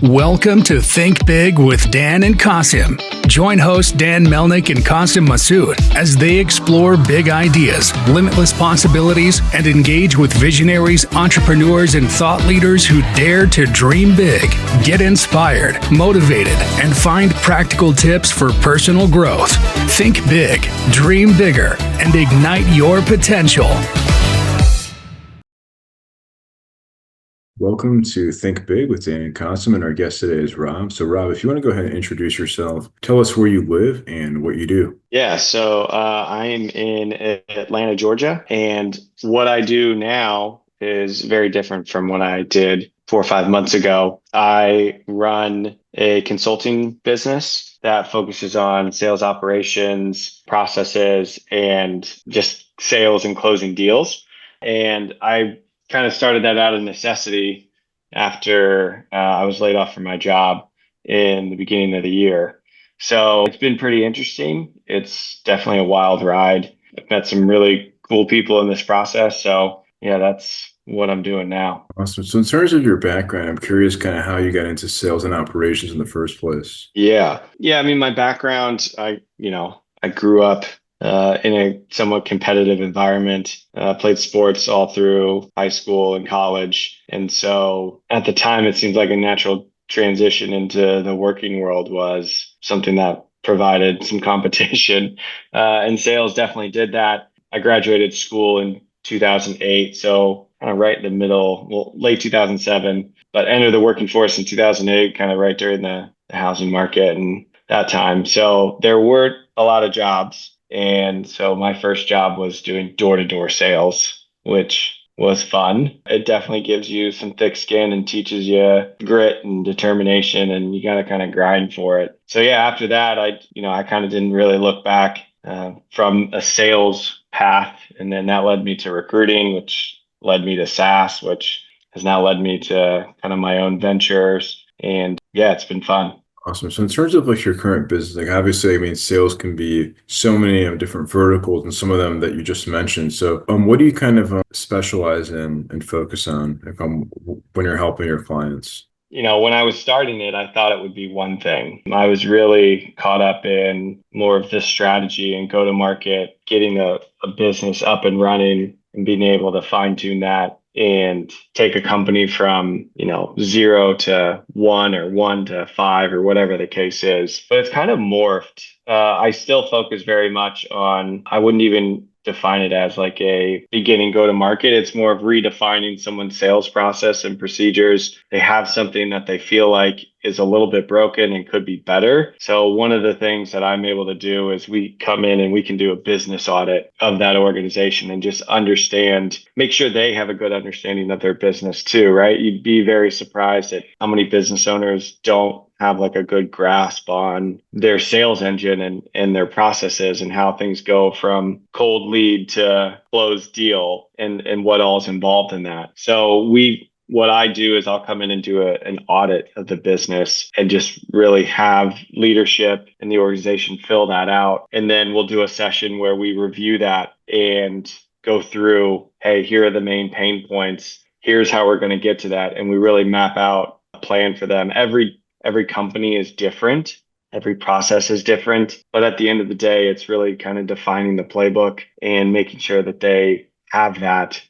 Welcome to Think Big with Dan and Qasim. Join hosts Dan Melnick and Qasim Masood as they explore big ideas, limitless possibilities, and engage with visionaries, entrepreneurs, and thought leaders who dare to dream big, get inspired, motivated, and find practical tips for personal growth. Think big, dream bigger, and ignite your potential. Welcome to Think Big with Dan Qasim, and our guest today is Rob. So, Rob, if you want to go ahead and introduce yourself, tell us where you live and what you do. Yeah, so I'm in Atlanta, Georgia, and what I do now is very different from what I did 4 or 5 months ago. I run a consulting business that focuses on sales operations, processes, and just sales and closing deals. And I kind of started that out of necessity after I was laid off from my job in the beginning of the year. So it's been pretty interesting. It's definitely a wild ride. I've met some really cool people in this process. So yeah, that's what I'm doing now. Awesome. So in terms of your background, I'm curious kind of how you got into sales and operations in the first place. Yeah. I mean, my background, I grew up in a somewhat competitive environment, played sports all through high school and college. And so at the time, it seemed like a natural transition into the working world was something that provided some competition. And sales definitely did that. I graduated school in 2008. So kind of right in the middle, well, late 2007, but entered the working force in 2008, kind of right during the housing market and that time. So there weren't a lot of jobs. And so my first job was doing door-to-door sales, which was fun. It definitely gives you some thick skin and teaches you grit and determination, and you got to kind of grind for it. So yeah, after that, I kind of didn't really look back from a sales path. And then that led me to recruiting, which led me to SaaS, which has now led me to kind of my own ventures. And yeah, it's been fun. Awesome. So in terms of like your current business, like obviously, I mean, sales can be so many different verticals and some of them that you just mentioned. So what do you kind of specialize in and focus on when you're helping your clients? When I was starting it, I thought it would be one thing. I was really caught up in more of the strategy and go to market, getting a business up and running and being able to fine tune that and take a company from, 0 to 1 or 1 to 5 or whatever the case is. But it's kind of morphed. I still focus very much on, I wouldn't even define it as like a beginning go to market. It's more of redefining someone's sales process and procedures. They have something that they feel like is a little bit broken and could be better. So one of the things that I'm able to do is we come in and we can do a business audit of that organization and just make sure they have a good understanding of their business too, right? You'd be very surprised at how many business owners don't have like a good grasp on their sales engine and their processes and how things go from cold lead to closed deal and what all is involved in that. So what I do is I'll come in and do an audit of the business and just really have leadership in the organization fill that out. And then we'll do a session where we review that and go through, hey, here are the main pain points. Here's how we're going to get to that. And we really map out a plan for them. Every company is different. Every process is different. But at the end of the day, it's really kind of defining the playbook and making sure that they have that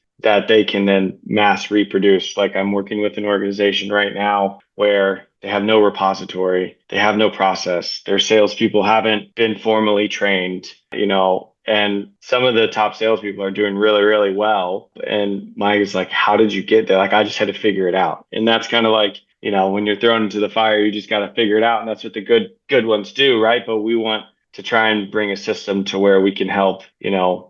they can then mass reproduce. Like I'm working with an organization right now where they have no repository, they have no process. Their salespeople haven't been formally trained, and some of the top salespeople are doing really, really well. And Mike is like, how did you get there? Like, I just had to figure it out. And that's kind of like, when you're thrown into the fire, you just got to figure it out. And that's what the good ones do, right? But we want to try and bring a system to where we can help,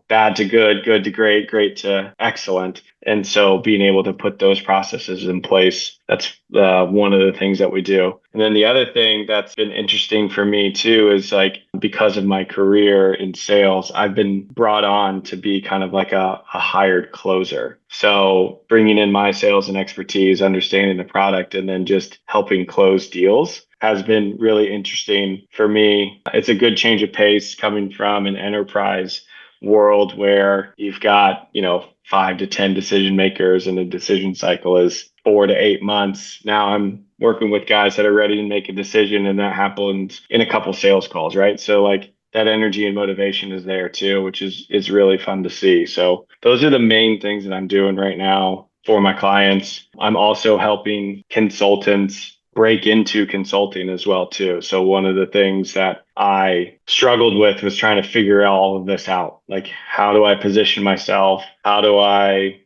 bad to good, good to great, great to excellent. And so being able to put those processes in place, that's one of the things that we do. And then the other thing that's been interesting for me too is like, because of my career in sales, I've been brought on to be kind of like a hired closer. So bringing in my sales and expertise, understanding the product, and then just helping close deals has been really interesting for me. It's a good change of pace coming from an enterprise world where you've got, 5 to 10 decision makers and the decision cycle is 4 to 8 months. Now I'm working with guys that are ready to make a decision, and that happens in a couple sales calls, right? So like that energy and motivation is there too, which is really fun to see. So those are the main things that I'm doing right now for my clients. I'm also helping consultants break into consulting as well too. So one of the things that I struggled with was trying to figure all of this out. Like, how do I position myself? How do I,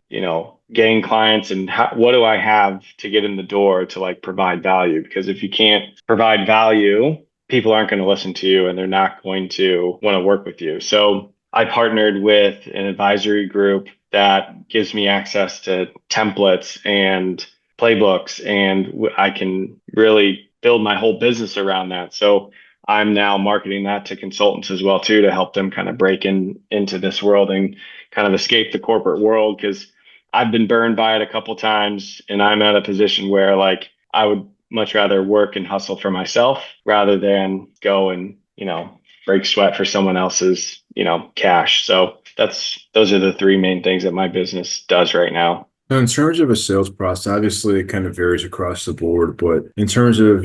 gain clients, and what do I have to get in the door to like provide value? Because if you can't provide value, people aren't going to listen to you and they're not going to want to work with you. So I partnered with an advisory group that gives me access to templates and playbooks, and I can really build my whole business around that. So I'm now marketing that to consultants as well too, to help them kind of break into this world and kind of escape the corporate world, because I've been burned by it a couple times, and I'm at a position where like I would much rather work and hustle for myself rather than go and, break sweat for someone else's, cash. So those are the three main things that my business does right now. Now, in terms of a sales process, obviously it kind of varies across the board, but in terms of,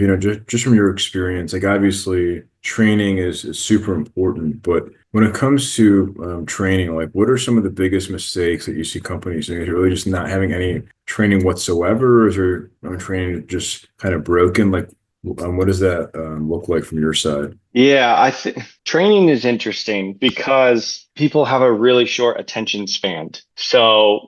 just from your experience, like obviously training is super important, but when it comes to training, like what are some of the biggest mistakes that you see companies doing? Is it really just not having any training whatsoever, or is there training just kind of broken? Like, what does that look like from your side? Yeah, I think training is interesting because people have a really short attention span. So,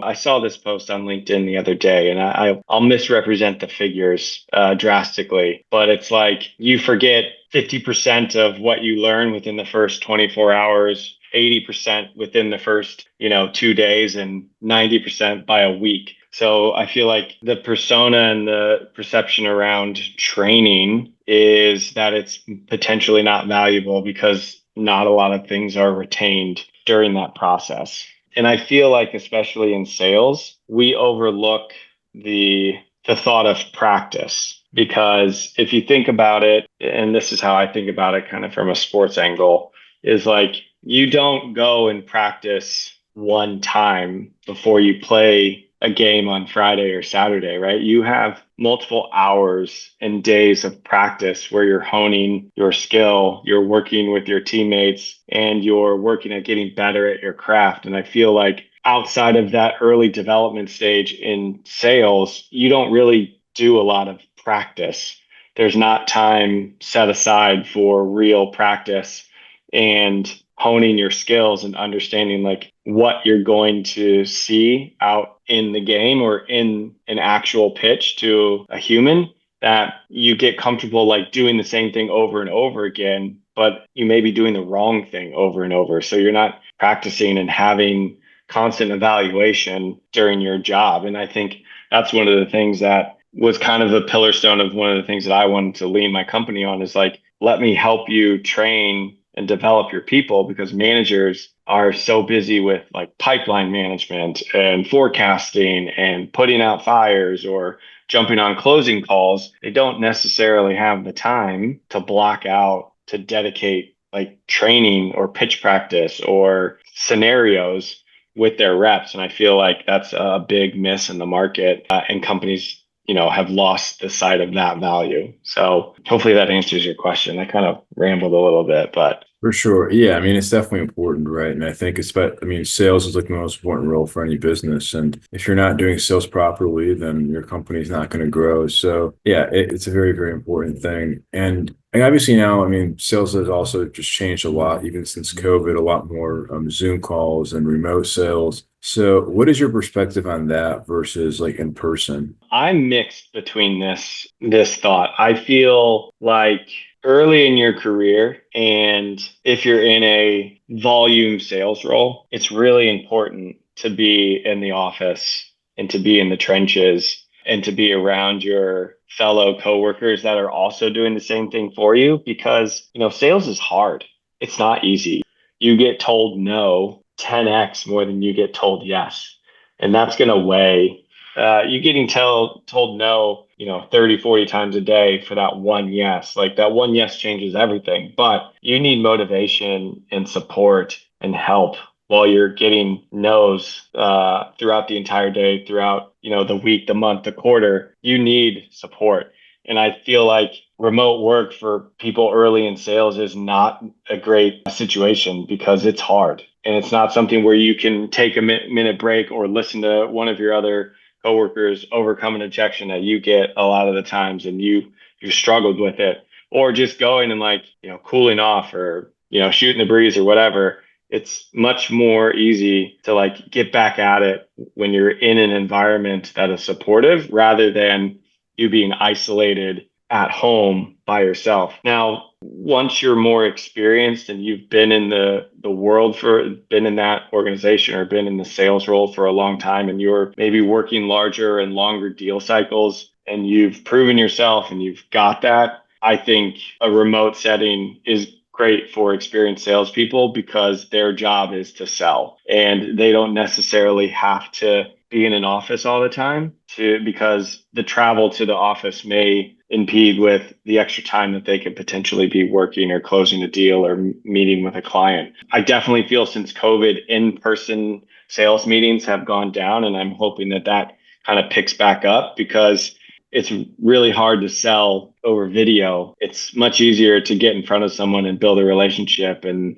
I saw this post on LinkedIn the other day, and I'll misrepresent the figures drastically, but it's like you forget 50% of what you learn within the first 24 hours, 80% within the first, 2 days, and 90% by a week. So I feel like the persona and the perception around training is that it's potentially not valuable because not a lot of things are retained during that process. And I feel like, especially in sales, we overlook the thought of practice, because if you think about it, and this is how I think about it kind of from a sports angle, is like you don't go and practice one time before you play a game on Friday or Saturday, right? You have multiple hours and days of practice where you're honing your skill, you're working with your teammates, and you're working at getting better at your craft. And I feel like outside of that early development stage in sales, you don't really do a lot of practice. There's not time set aside for real practice and honing your skills and understanding like what you're going to see out in the game or in an actual pitch to a human, that you get comfortable like doing the same thing over and over again, but you may be doing the wrong thing over and over. So you're not practicing and having constant evaluation during your job. And I think that's one of the things that was kind of a pillar stone of one of the things that I wanted to lean my company on, is like, let me help you train and develop your people, because managers are so busy with like pipeline management and forecasting and putting out fires or jumping on closing calls. They don't necessarily have the time to block out, to dedicate like training or pitch practice or scenarios with their reps. And I feel like that's a big miss in the market, and companies have lost the sight of that value. So hopefully that answers your question. I kind of rambled a little bit, but. For sure. Yeah. I mean, it's definitely important, right? And I think sales is like the most important role for any business. And if you're not doing sales properly, then your company's not going to grow. So yeah, it's a very, very important thing. And obviously now, sales has also just changed a lot, even since COVID, a lot more Zoom calls and remote sales. So what is your perspective on that versus like in person? I'm mixed between this thought. I feel like early in your career, and if you're in a volume sales role, it's really important to be in the office and to be in the trenches and to be around your fellow coworkers that are also doing the same thing for you, because sales is hard. It's not easy. You get told no 10x more than you get told yes, and that's going to weigh. You getting told no, 30, 40 times a day for that one yes. Like that one yes changes everything. But you need motivation and support and help while you're getting no's throughout the entire day, throughout, the week, the month, the quarter, you need support. And I feel like remote work for people early in sales is not a great situation because it's hard. And it's not something where you can take a minute break or listen to one of your other coworkers overcome an objection that you get a lot of the times and you struggled with it, or just going and cooling off or, shooting the breeze or whatever. It's much more easy to get back at it when you're in an environment that is supportive rather than you being isolated at home by yourself. Now, once you're more experienced and you've been in the world been in that organization or been in the sales role for a long time, and you're maybe working larger and longer deal cycles and you've proven yourself and you've got that, I think a remote setting is great for experienced salespeople because their job is to sell and they don't necessarily have to be in an office all the time because the travel to the office may impede with the extra time that they could potentially be working or closing a deal or meeting with a client. I definitely feel since COVID, in-person sales meetings have gone down, and I'm hoping that kind of picks back up because it's really hard to sell over video. It's much easier to get in front of someone and build a relationship and,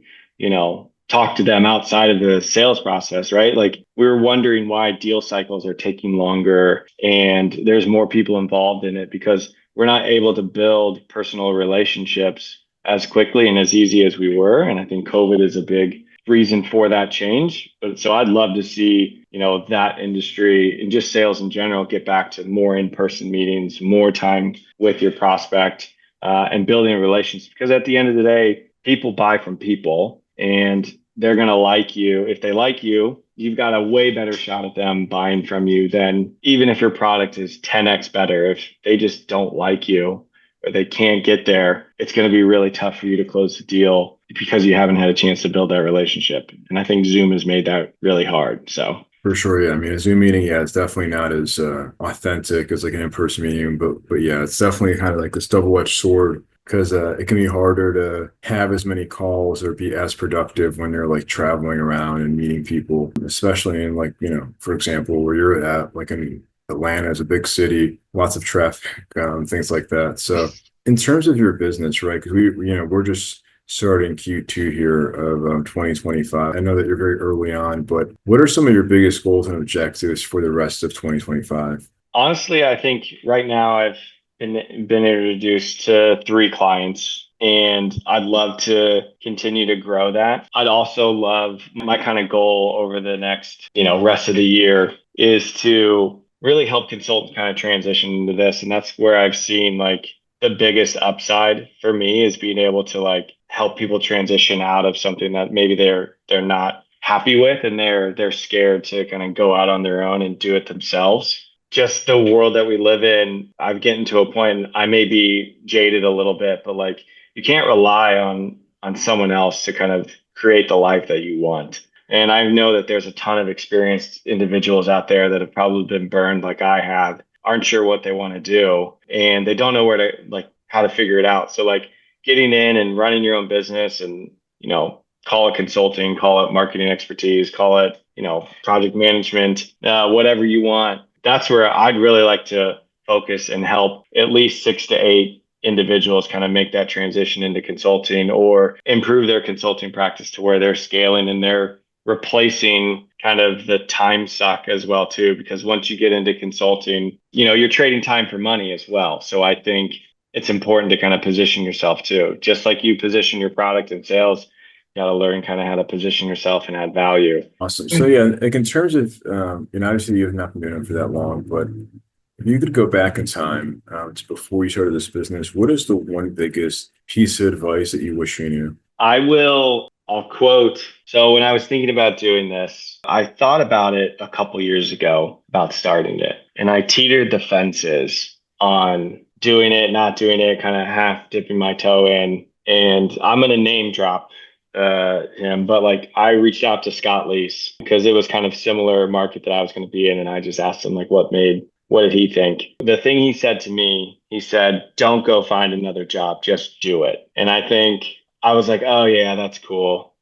talk to them outside of the sales process, right? Like we're wondering why deal cycles are taking longer and there's more people involved in it because we're not able to build personal relationships as quickly and as easy as we were. And I think COVID is a big reason for that change. But so I'd love to see, that industry and just sales in general get back to more in-person meetings, more time with your prospect, and building relationships. Because at the end of the day, people buy from people and they're going to like you. If they like you, you've got a way better shot at them buying from you than even if your product is 10x better. If they just don't like you or they can't get there, it's going to be really tough for you to close the deal because you haven't had a chance to build that relationship. And I think Zoom has made that really hard. So for sure, yeah. I mean, a Zoom meeting, yeah, it's definitely not as authentic as like an in-person meeting, but yeah, it's definitely kind of like this double-edged sword because it can be harder to have as many calls or be as productive when you're like traveling around and meeting people, especially in for example, where you're at, like in Atlanta is a big city, lots of traffic, things like that. So in terms of your business, right? Because we're just starting Q2 here of 2025. I know that you're very early on, but what are some of your biggest goals and objectives for the rest of 2025? honestly, I think right now I've been introduced to 3 clients and I'd love to continue to grow that. I'd also love my kind of goal over the next, rest of the year is to really help consultants kind of transition into this. And that's where I've seen the biggest upside for me is being able to help people transition out of something that maybe they're not happy with and they're scared to kind of go out on their own and do it themselves. Just the world that we live in, I'm getting to a point, I may be jaded a little bit, but you can't rely on someone else to kind of create the life that you want. And I know that there's a ton of experienced individuals out there that have probably been burned like I have, aren't sure what they want to do, and they don't know where to how to figure it out. So getting in and running your own business and, call it consulting, call it marketing expertise, call it, project management, whatever you want. That's where I'd really like to focus and help at least 6 to 8 individuals kind of make that transition into consulting or improve their consulting practice to where they're scaling and they're replacing kind of the time suck as well too, because once you get into consulting, you're trading time for money as well. So I think it's important to kind of position yourself too. Just like you position your product in sales, you got to learn kind of how to position yourself and add value. Awesome. So yeah, like in terms of, obviously you've not been doing it for that long, but if you could go back in time to before you started this business, what is the one biggest piece of advice that you wish you knew? I'll quote. So when I was thinking about doing this, I thought about it a couple years ago about starting it. And I teetered the fences on doing it, not doing it, kind of half dipping my toe in. And I'm going to name drop him, but I reached out to Scott Leese because it was kind of similar market that I was going to be in. And I just asked him what did he think? The thing he said to me, he said, don't go find another job, just do it. And I think I was like, oh yeah, that's cool.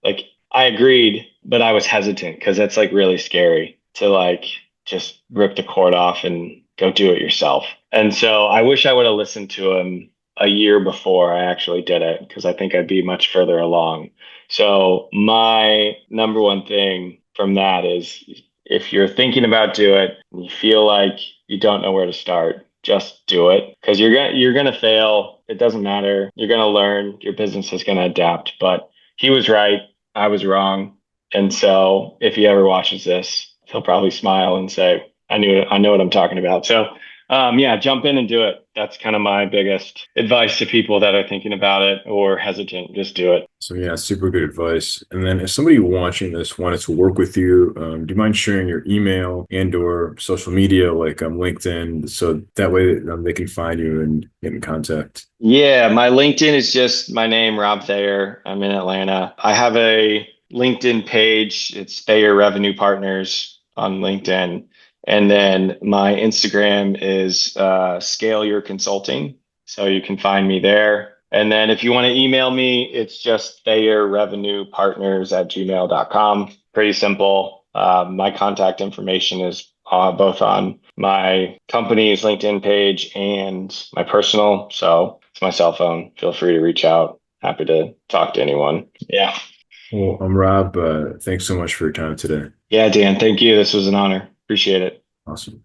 I agreed, but I was hesitant because that's like really scary to like just rip the cord off and go do it yourself. And so I wish I would have listened to him a year before I actually did it, because I think I'd be much further along. So my number one thing from that is, if you're thinking about do it and you feel like you don't know where to start, just do it, because you're gonna fail. It doesn't matter. You're gonna learn. Your business is gonna adapt. But he was right. I was wrong. And so if he ever watches this, he'll probably smile and say, I knew it. I know what I'm talking about. So yeah, jump in and do it. That's kind of my biggest advice to people that are thinking about it or hesitant. Just do it. So yeah, super good advice. And then if somebody watching this wanted to work with you, do you mind sharing your email and or social media like LinkedIn, so that way they can find you and get in contact? Yeah, my LinkedIn is just my name, Rob Thayer. I'm in Atlanta. I have a LinkedIn page. It's Thayer Revenue Partners on LinkedIn. And then my Instagram is Scale Your Consulting. So you can find me there. And then if you want to email me, it's just ThayerRevenuePartners@gmail.com. Pretty simple. My contact information is both on my company's LinkedIn page and my personal. So it's my cell phone. Feel free to reach out. Happy to talk to anyone. Yeah. Well, I'm Rob. Thanks so much for your time today. Yeah, Dan, thank you. This was an honor. Appreciate it. Awesome.